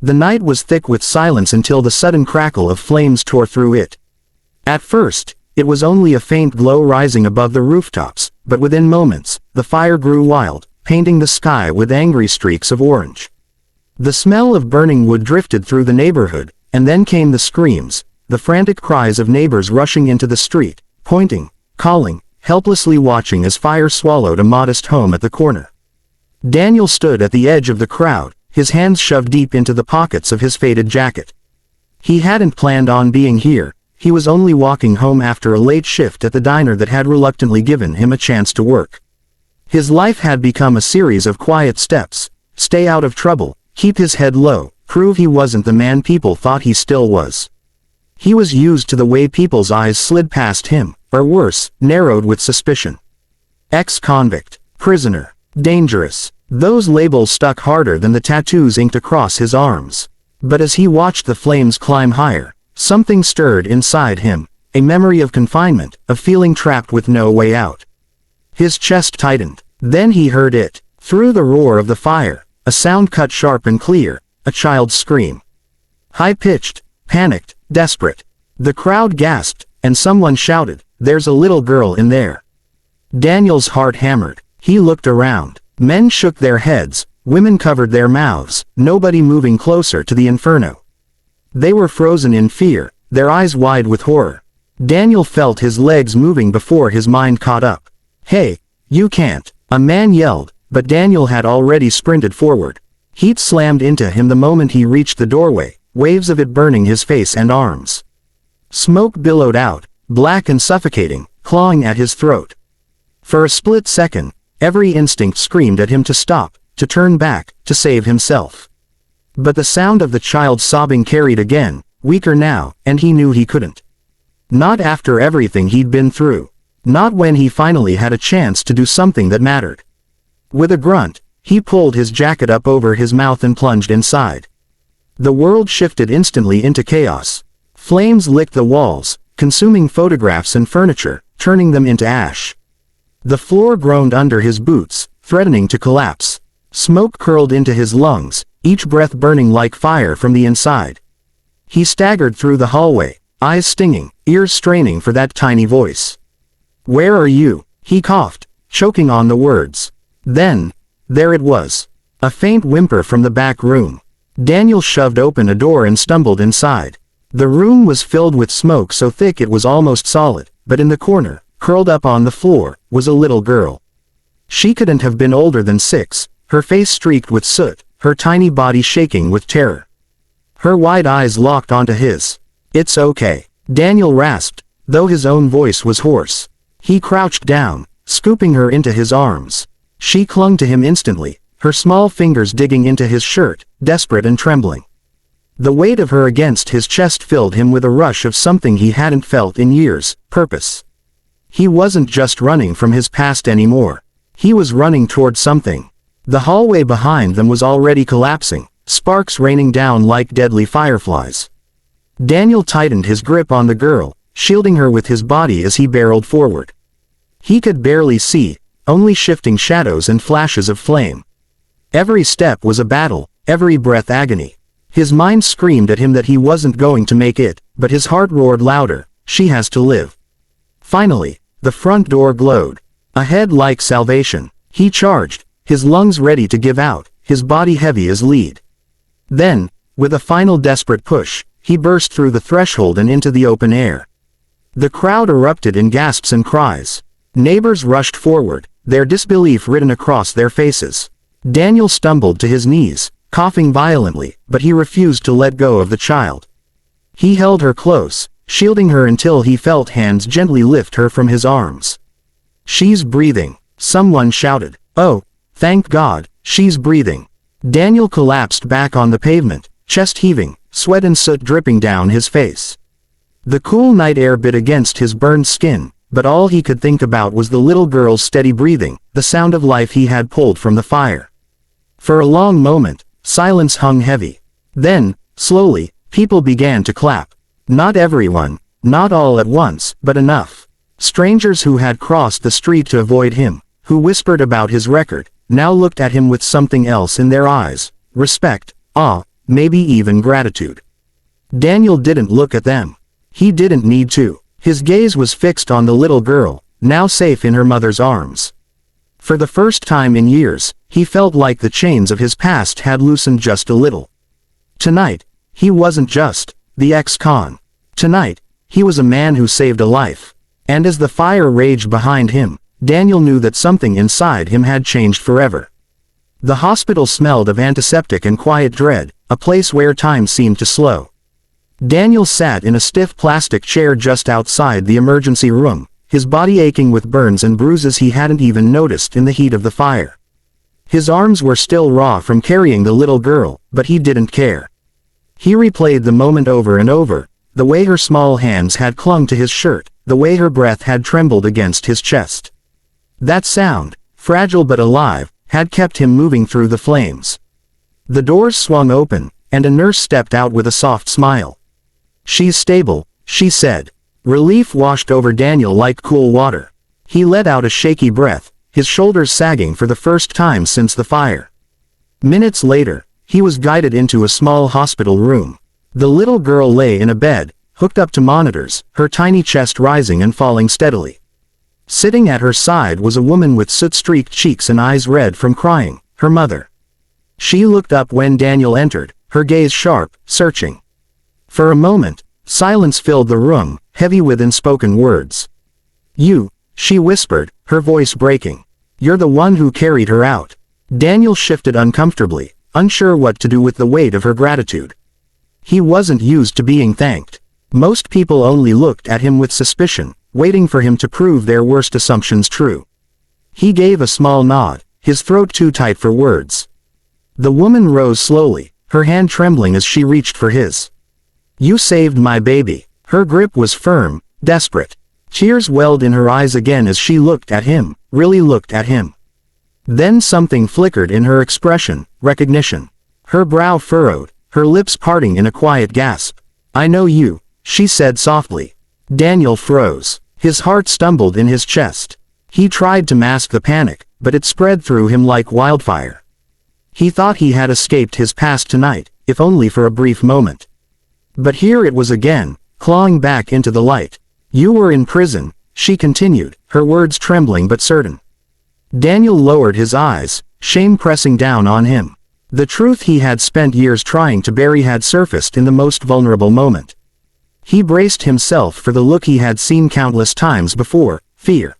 The night was thick with silence until the sudden crackle of flames tore through it. At first, it was only a faint glow rising above the rooftops, but within moments, the fire grew wild, painting the sky with angry streaks of orange. The smell of burning wood drifted through the neighborhood, and then came the screams, the frantic cries of neighbors rushing into the street, pointing, calling, helplessly watching as fire swallowed a modest home at the corner. Daniel stood at the edge of the crowd, his hands shoved deep into the pockets of his faded jacket. He hadn't planned on being here, he was only walking home after a late shift at the diner that had reluctantly given him a chance to work. His life had become a series of quiet steps: stay out of trouble, keep his head low, prove he wasn't the man people thought he still was. He was used to the way people's eyes slid past him, or worse, narrowed with suspicion. Ex-convict, prisoner, dangerous. Those labels stuck harder than the tattoos inked across his arms. But as he watched the flames climb higher, something stirred inside him, a memory of confinement, of feeling trapped with no way out. His chest tightened. Then he heard it, through the roar of the fire, a sound cut sharp and clear, a child's scream. High-pitched, panicked, desperate. The crowd gasped, and someone shouted, "There's a little girl in there." Daniel's heart hammered. He looked around. Men shook their heads, women covered their mouths, nobody moving closer to the inferno. They were frozen in fear, their eyes wide with horror. Daniel felt his legs moving before his mind caught up. "Hey, you can't," a man yelled, but Daniel had already sprinted forward. Heat slammed into him the moment he reached the doorway, waves of it burning his face and arms. Smoke billowed out, black and suffocating, clawing at his throat. For a split second, every instinct screamed at him to stop, to turn back, to save himself. But the sound of the child's sobbing carried again, weaker now, and he knew he couldn't. Not after everything he'd been through. Not when he finally had a chance to do something that mattered. With a grunt, he pulled his jacket up over his mouth and plunged inside. The world shifted instantly into chaos. Flames licked the walls, consuming photographs and furniture, turning them into ash. The floor groaned under his boots, threatening to collapse. Smoke curled into his lungs, each breath burning like fire from the inside. He staggered through the hallway, eyes stinging, ears straining for that tiny voice. "Where are you?" he coughed, choking on the words. Then, there it was. A faint whimper from the back room. Daniel shoved open a door and stumbled inside. The room was filled with smoke so thick it was almost solid, but in the corner, curled up on the floor, was a little girl. She couldn't have been older than 6, her face streaked with soot, her tiny body shaking with terror. Her wide eyes locked onto his. "It's okay," Daniel rasped, though his own voice was hoarse. He crouched down, scooping her into his arms. She clung to him instantly, her small fingers digging into his shirt, desperate and trembling. The weight of her against his chest filled him with a rush of something he hadn't felt in years: purpose. He wasn't just running from his past anymore. He was running toward something. The hallway behind them was already collapsing, sparks raining down like deadly fireflies. Daniel tightened his grip on the girl, shielding her with his body as he barreled forward. He could barely see, only shifting shadows and flashes of flame. Every step was a battle, every breath agony. His mind screamed at him that he wasn't going to make it, but his heart roared louder, "She has to live." Finally, the front door glowed. Ahead like salvation. He charged, his lungs ready to give out, his body heavy as lead. Then, with a final desperate push, he burst through the threshold and into the open air. The crowd erupted in gasps and cries. Neighbors rushed forward, their disbelief written across their faces. Daniel stumbled to his knees, coughing violently, but he refused to let go of the child. He held her close, shielding her until he felt hands gently lift her from his arms. "She's breathing," someone shouted. "Oh, thank God, she's breathing." Daniel collapsed back on the pavement, chest heaving, sweat and soot dripping down his face. The cool night air bit against his burned skin, but all he could think about was the little girl's steady breathing, the sound of life he had pulled from the fire. For a long moment, silence hung heavy. Then, slowly, people began to clap. Not everyone, not all at once, but enough. Strangers who had crossed the street to avoid him, who whispered about his record, now looked at him with something else in their eyes: respect, awe, maybe even gratitude. Daniel didn't look at them. He didn't need to. His gaze was fixed on the little girl, now safe in her mother's arms. For the first time in years, he felt like the chains of his past had loosened just a little. Tonight, he wasn't just the ex-con. Tonight, he was a man who saved a life. And as the fire raged behind him, Daniel knew that something inside him had changed forever. The hospital smelled of antiseptic and quiet dread, a place where time seemed to slow. Daniel sat in a stiff plastic chair just outside the emergency room, his body aching with burns and bruises he hadn't even noticed in the heat of the fire. His arms were still raw from carrying the little girl, but he didn't care. He replayed the moment over and over, the way her small hands had clung to his shirt, the way her breath had trembled against his chest. That sound, fragile but alive, had kept him moving through the flames. The doors swung open, and a nurse stepped out with a soft smile. "She's stable," she said. Relief washed over Daniel like cool water. He let out a shaky breath, his shoulders sagging for the first time since the fire. Minutes later, he was guided into a small hospital room. The little girl lay in a bed, hooked up to monitors, her tiny chest rising and falling steadily. Sitting at her side was a woman with soot-streaked cheeks and eyes red from crying, her mother. She looked up when Daniel entered, her gaze sharp, searching. For a moment, silence filled the room, heavy with unspoken words. "You," she whispered, her voice breaking. "You're the one who carried her out." Daniel shifted uncomfortably, unsure what to do with the weight of her gratitude. He wasn't used to being thanked. Most people only looked at him with suspicion, waiting for him to prove their worst assumptions true. He gave a small nod, his throat too tight for words. The woman rose slowly, her hand trembling as she reached for his. "You saved my baby." Her grip was firm, desperate. Tears welled in her eyes again as she looked at him, really looked at him. Then something flickered in her expression, recognition. Her brow furrowed, her lips parting in a quiet gasp. "I know you," she said softly. Daniel froze. His heart stumbled in his chest. He tried to mask the panic, but it spread through him like wildfire. He thought he had escaped his past tonight, if only for a brief moment. But here it was again, clawing back into the light. "You were in prison," she continued, her words trembling but certain. Daniel lowered his eyes, shame pressing down on him. The truth he had spent years trying to bury had surfaced in the most vulnerable moment. He braced himself for the look he had seen countless times before, fear,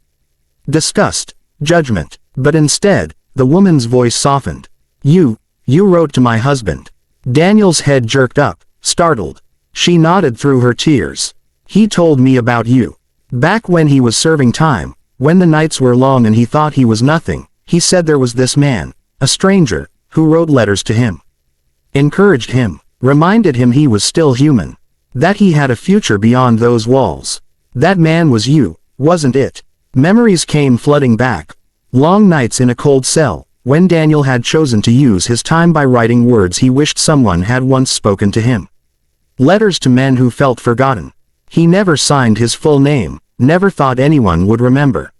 disgust, judgment. But instead, the woman's voice softened. You wrote to my husband." Daniel's head jerked up, startled. She nodded through her tears. "He told me about you. Back when he was serving time, when the nights were long and he thought he was nothing, he said there was this man, a stranger, who wrote letters to him. Encouraged him, reminded him he was still human. That he had a future beyond those walls. That man was you, wasn't it?" Memories came flooding back. Long nights in a cold cell, when Daniel had chosen to use his time by writing words he wished someone had once spoken to him. Letters to men who felt forgotten. He never signed his full name, never thought anyone would remember.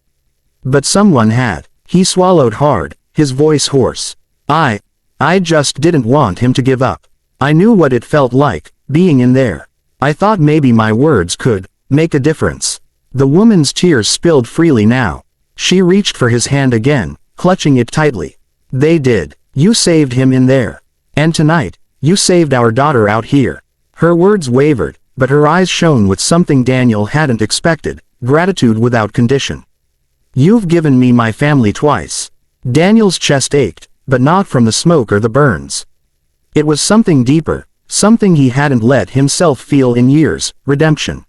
But someone had. He swallowed hard, his voice hoarse. I just didn't want him to give up. I knew what it felt like, being in there. I thought maybe my words could make a difference." The woman's tears spilled freely now. She reached for his hand again, clutching it tightly. "They did. You saved him in there. And tonight, you saved our daughter out here." Her words wavered, but her eyes shone with something Daniel hadn't expected, gratitude without condition. "You've given me my family twice." Daniel's chest ached, but not from the smoke or the burns. It was something deeper, something he hadn't let himself feel in years, redemption.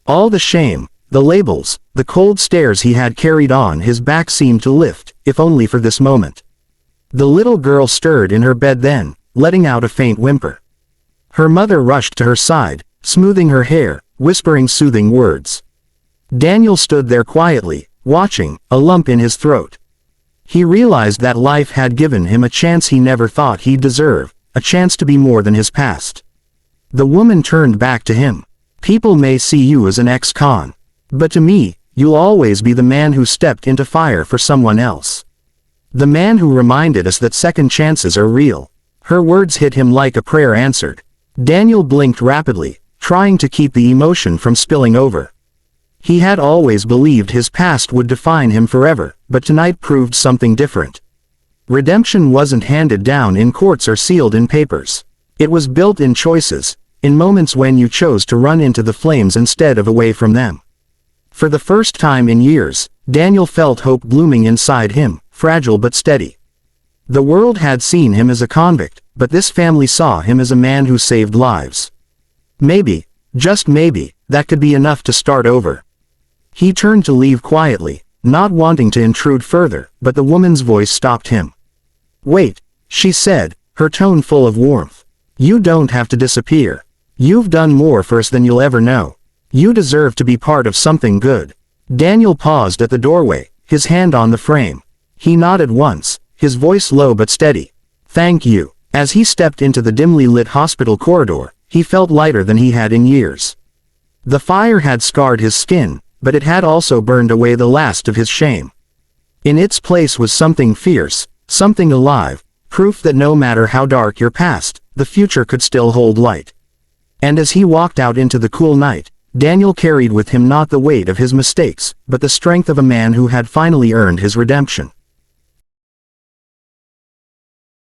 All the shame, the labels, the cold stares he had carried on his back seemed to lift, if only for this moment. The little girl stirred in her bed then, letting out a faint whimper. Her mother rushed to her side, smoothing her hair, whispering soothing words. Daniel stood there quietly, watching, a lump in his throat. He realized that life had given him a chance he never thought he'd deserve, a chance to be more than his past. The woman turned back to him. "People may see you as an ex-con. But to me, you'll always be the man who stepped into fire for someone else. The man who reminded us that second chances are real." Her words hit him like a prayer answered. Daniel blinked rapidly, trying to keep the emotion from spilling over. He had always believed his past would define him forever, but tonight proved something different. Redemption wasn't handed down in courts or sealed in papers. It was built in choices, in moments when you chose to run into the flames instead of away from them. For the first time in years, Daniel felt hope blooming inside him, fragile but steady. The world had seen him as a convict, but this family saw him as a man who saved lives. Maybe, just maybe, that could be enough to start over. He turned to leave quietly, not wanting to intrude further, but the woman's voice stopped him. "Wait," she said, her tone full of warmth. "You don't have to disappear. You've done more for us than you'll ever know. You deserve to be part of something good." Daniel paused at the doorway, his hand on the frame. He nodded once, his voice low but steady. "Thank you." As he stepped into the dimly lit hospital corridor, he felt lighter than he had in years. The fire had scarred his skin, but it had also burned away the last of his shame. In its place was something fierce, something alive, proof that no matter how dark your past, the future could still hold light. And as he walked out into the cool night, Daniel carried with him not the weight of his mistakes, but the strength of a man who had finally earned his redemption.